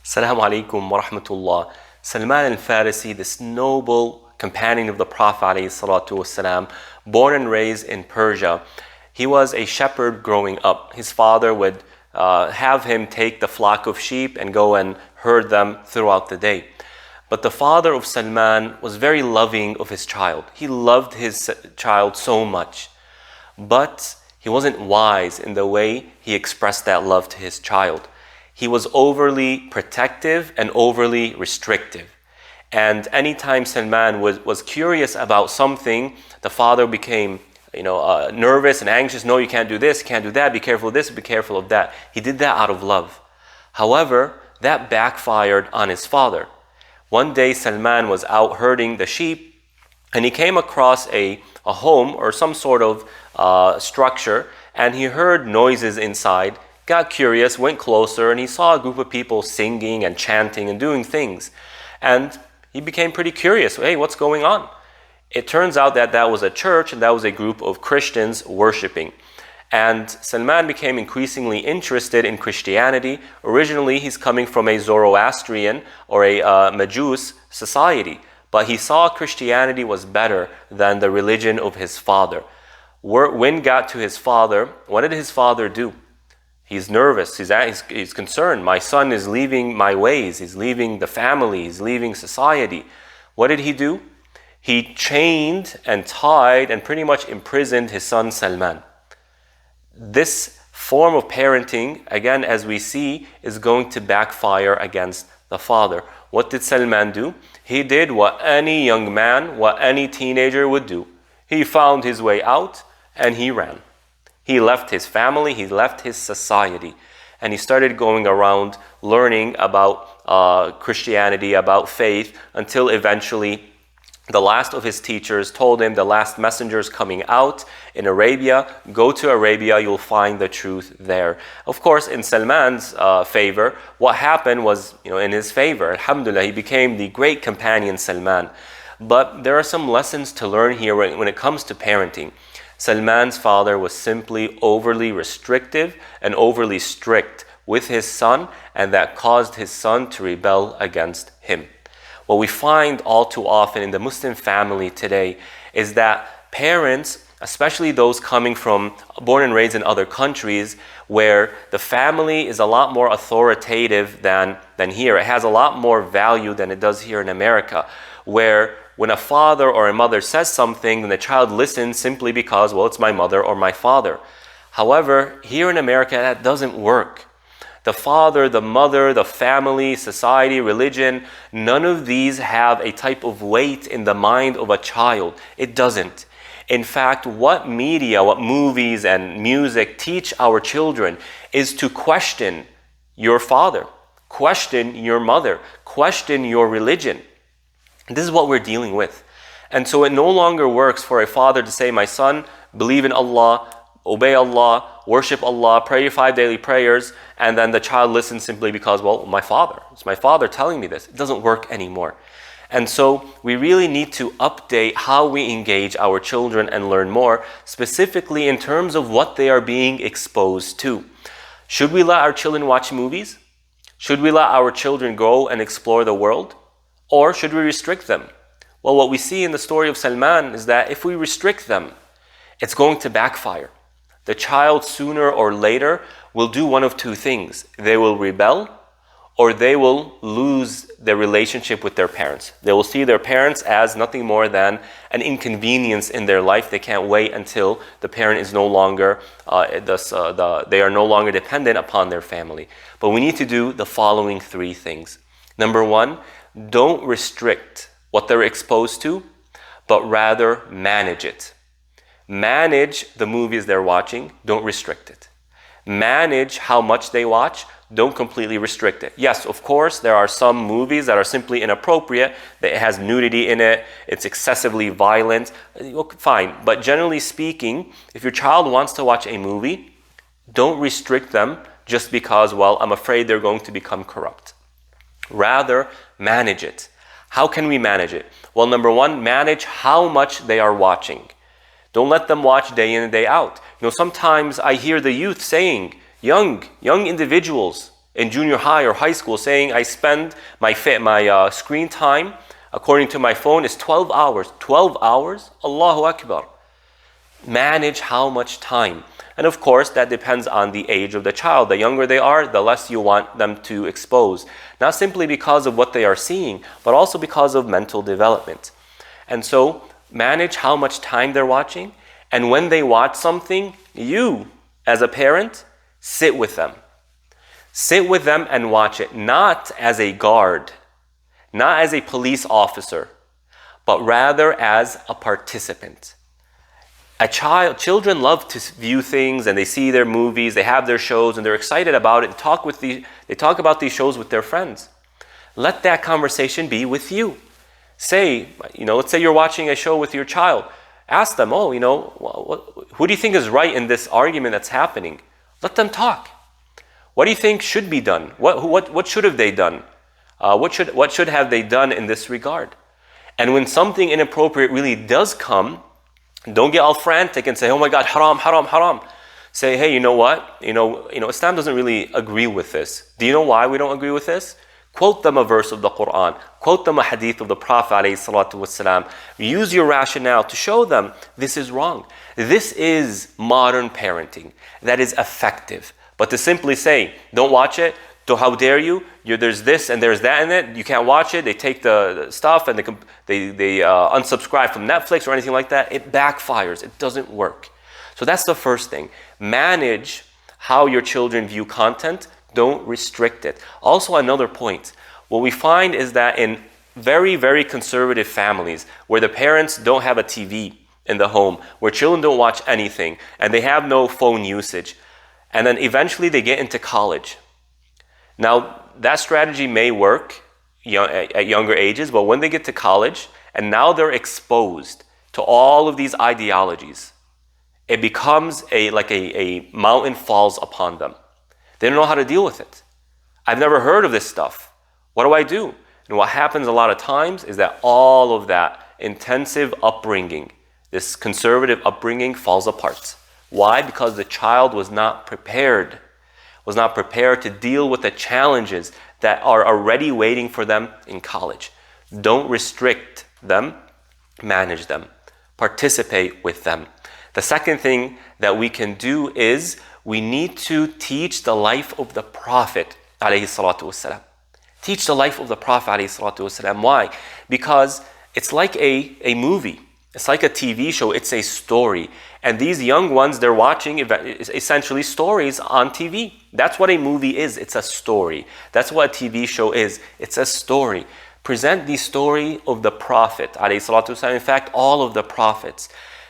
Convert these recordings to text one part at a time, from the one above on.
Assalamu alaikum wa rahmatullah. Salman al-Farisi, this noble companion of the Prophet ﷺ, born and raised in Persia, he was a shepherd growing up. His father would have him take the flock of sheep and go and herd them throughout the day. But the father of Salman was very loving of his child. He loved his child so much. But he wasn't wise in the way he expressed that love to his child. He was overly protective and overly restrictive. And anytime Salman was curious about something, the father became nervous and anxious. No, you can't do this, you can't do that, be careful of this, be careful of that. He did that out of love. However, that backfired on his father. One day Salman was out herding the sheep and he came across a home or some sort of structure, and he heard noises inside, got curious, went closer, and he saw a group of people singing and chanting and doing things. And he became pretty curious. Hey, what's going on? It turns out that that was a church and that was a group of Christians worshiping. And Salman became increasingly interested in Christianity. Originally, he's coming from a Zoroastrian or a Majus society, but he saw Christianity was better than the religion of his father. When got to his father, what did his father do? He's nervous, he's concerned. My son is leaving my ways, he's leaving the family, he's leaving society. What did he do? He chained and tied and pretty much imprisoned his son Salman. This form of parenting, again, as we see, is going to backfire against the father. What did Salman do? He did what any young man, what any teenager would do. He found his way out and he ran. He left his family, he left his society, and he started going around learning about Christianity, about faith, until eventually the last of his teachers told him, the last messengers coming out in Arabia, go to Arabia, you'll find the truth there. Of course, in Salman's favor, what happened was in his favor. Alhamdulillah, he became the great companion Salman. But there are some lessons to learn here when it comes to parenting. Salman's father was simply overly restrictive and overly strict with his son, and that caused his son to rebel against him. What we find all too often in the Muslim family today is that parents, especially those coming from born and raised in other countries, where the family is a lot more authoritative than here. It has a lot more value than it does here in America, where when a father or a mother says something, then the child listens simply because, well, it's my mother or my father. However, here in America, that doesn't work. The father, the mother, the family, society, religion, none of these have a type of weight in the mind of a child. It doesn't. In fact, what media, what movies and music teach our children is to question your father, question your mother, question your religion. This is what we're dealing with. And so it no longer works for a father to say, my son, believe in Allah, obey Allah, worship Allah, pray your 5 daily prayers, and then the child listens simply because, well, it's my father telling me this. It doesn't work anymore. And so we really need to update how we engage our children and learn more, specifically in terms of what they are being exposed to. Should we let our children watch movies? Should we let our children go and explore the world? Or should we restrict them? Well, what we see in the story of Salman is that if we restrict them, it's going to backfire. The child sooner or later will do one of two things. They will rebel, or they will lose their relationship with their parents. They will see their parents as nothing more than an inconvenience in their life. They can't wait until the parent is no longer, they are no longer dependent upon their family. But we need to do the following three things. Number one, don't restrict what they're exposed to, but rather manage it. Manage the movies they're watching, don't restrict it. Manage how much they watch, don't completely restrict it. Yes, of course, there are some movies that are simply inappropriate, that it has nudity in it, it's excessively violent, fine. But generally speaking, if your child wants to watch a movie, don't restrict them just because, well, I'm afraid they're going to become corrupt. Rather, manage it. How can we manage it? Well, number one, manage how much they are watching. Don't let them watch day in and day out. Sometimes I hear the youth saying, young individuals, in junior high or high school saying I spend my screen time according to my phone is 12 hours. 12 hours? Allahu Akbar. Manage how much time. And of course, that depends on the age of the child. The younger they are, the less you want them to expose. Not simply because of what they are seeing, but also because of mental development. And so, manage how much time they're watching. And when they watch something, you, as a parent, sit with them. Sit with them and watch it, not as a guard, not as a police officer, but rather as a participant. Children love to view things, and they see their movies, they have their shows, and they're excited about it. They talk about these shows with their friends. Let that conversation be with you. Say, let's say you're watching a show with your child. Ask them, who do you think is right in this argument that's happening? Let them talk. What do you think should be done? What should have they done? What should have they done in this regard? And when something inappropriate really does come, don't get all frantic and say, oh my God, haram, haram, haram. Say, hey, you know what? Islam doesn't really agree with this. Do you know why we don't agree with this? Quote them a verse of the Quran. Quote them a hadith of the Prophet ﷺ. Use your rationale to show them this is wrong. This is modern parenting that is effective. But to simply say, don't watch it, how dare you? There's this and there's that in it. You can't watch it. They take the stuff and they unsubscribe from Netflix or anything like that. It backfires. It doesn't work. So that's the first thing. Manage how your children view content. Don't restrict it. Also, another point. What we find is that in very, very conservative families where the parents don't have a TV in the home, where children don't watch anything, and they have no phone usage, and then eventually they get into college. Now, that strategy may work at younger ages, but when they get to college, and now they're exposed to all of these ideologies, it becomes like a mountain falls upon them. They don't know how to deal with it. I've never heard of this stuff. What do I do? And what happens a lot of times is that all of that intensive upbringing, this conservative upbringing, falls apart. Why? Because the child was not prepared to deal with the challenges that are already waiting for them in college. Don't restrict them, manage them, participate with them. The second thing that we can do is we need to teach the life of the Prophet ﷺ. Teach the life of the Prophet ﷺ. Why? Because it's like a movie. It's like a TV show. It's a story. And these young ones, they're watching essentially stories on TV. That's what a movie is. It's a story. That's what a TV show is. It's a story. Present the story of the Prophet ﷺ. In fact, all of the prophets.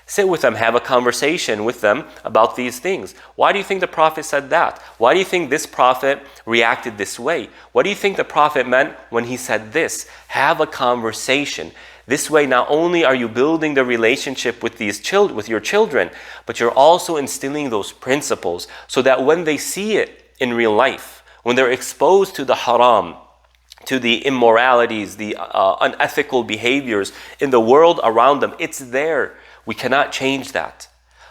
Sit with them, have a conversation with them about these things. Why do you think the Prophet said that? Why do you think this Prophet reacted this way? What do you think the Prophet meant when he said this? Have a conversation. This way, not only are you building the relationship with with your children, but you're also instilling those principles so that when they see it in real life, when they're exposed to the haram, to the immoralities, the unethical behaviors in the world around them, it's there. We cannot change that.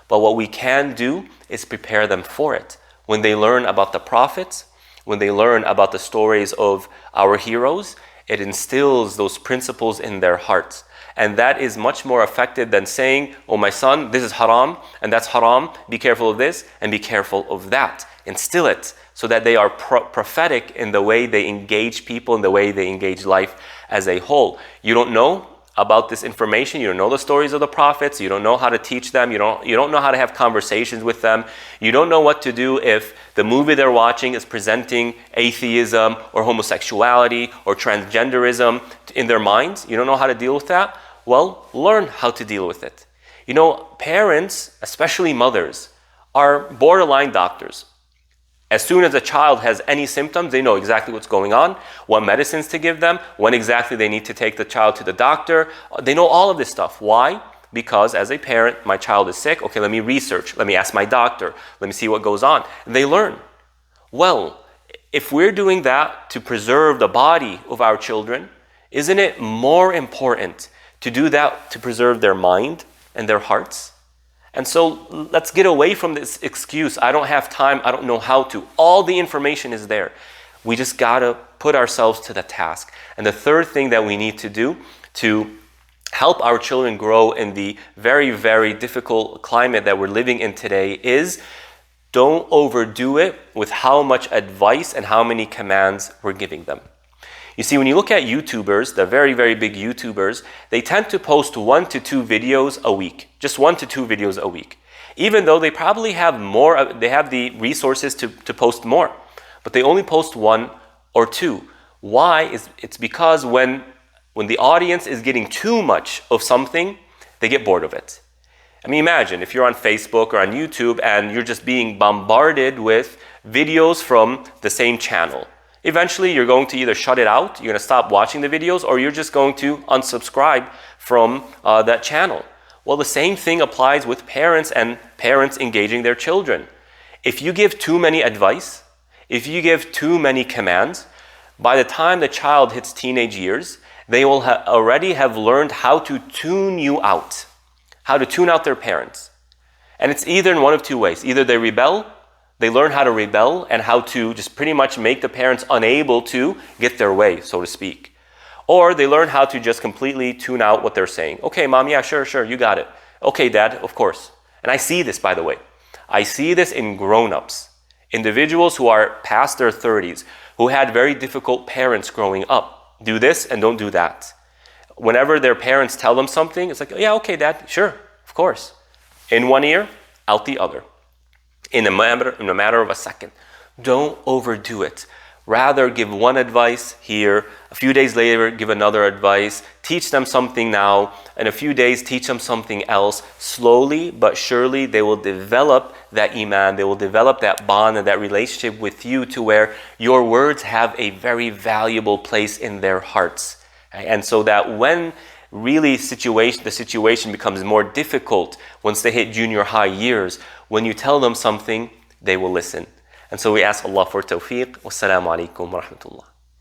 But what we can do is prepare them for it. When they learn about the prophets, when they learn about the stories of our heroes, it instills those principles in their hearts. And that is much more effective than saying, oh my son, this is haram and that's haram. Be careful of this and be careful of that. Instill it so that they are prophetic in the way they engage people, in the way they engage life as a whole. You don't know about this information, you don't know the stories of the prophets, you don't know how to teach them, you don't know how to have conversations with them, you don't know what to do if the movie they're watching is presenting atheism or homosexuality or transgenderism in their minds, you don't know how to deal with that. Well, learn how to deal with it. Parents, especially mothers, are borderline doctors. As soon as a child has any symptoms, they know exactly what's going on, what medicines to give them, when exactly they need to take the child to the doctor. They know all of this stuff. Why? Because as a parent, my child is sick. Okay, let me research. Let me ask my doctor. Let me see what goes on. And they learn. Well, if we're doing that to preserve the body of our children, isn't it more important to do that to preserve their mind and their hearts? And so let's get away from this excuse, I don't have time, I don't know how to. All the information is there. We just gotta put ourselves to the task. And the third thing that we need to do to help our children grow in the very, very difficult climate that we're living in today is don't overdo it with how much advice and how many commands we're giving them. You see, when you look at YouTubers, the very, very big YouTubers, they tend to post 1 to 2 videos a week, just 1 to 2 videos a week. Even though they probably have more, they have the resources to post more, but they only post 1 or 2. Why? It's because when the audience is getting too much of something, they get bored of it. I mean, imagine if you're on Facebook or on YouTube and you're just being bombarded with videos from the same channel. Eventually, you're going to either shut it out, you're going to stop watching the videos, or you're just going to unsubscribe from that channel. Well, the same thing applies with parents and parents engaging their children. If you give too many advice, if you give too many commands, by the time the child hits teenage years, they will already have learned how to tune you out, how to tune out their parents. And it's either in one of two ways. Either they rebel, they learn how to rebel and how to just pretty much make the parents unable to get their way, so to speak. Or they learn how to just completely tune out what they're saying. Okay, mom, yeah, sure, you got it. Okay, dad, of course. And I see this, by the way. I see this in grown-ups, individuals who are past their 30s, who had very difficult parents growing up. Do this and don't do that. Whenever their parents tell them something, it's like, yeah, okay, dad, sure, of course. In one ear, out the other. In a matter of a second. Don't overdo it. Rather, give one advice here, a few days later, give another advice, teach them something now, in a few days, teach them something else. Slowly but surely, they will develop that iman, they will develop that bond and that relationship with you to where your words have a very valuable place in their hearts. And so that when really the situation becomes more difficult, once they hit junior high years, when you tell them something, they will listen. And so we ask Allah for tawfiq. Wassalamu alaikum wa rahmatullah.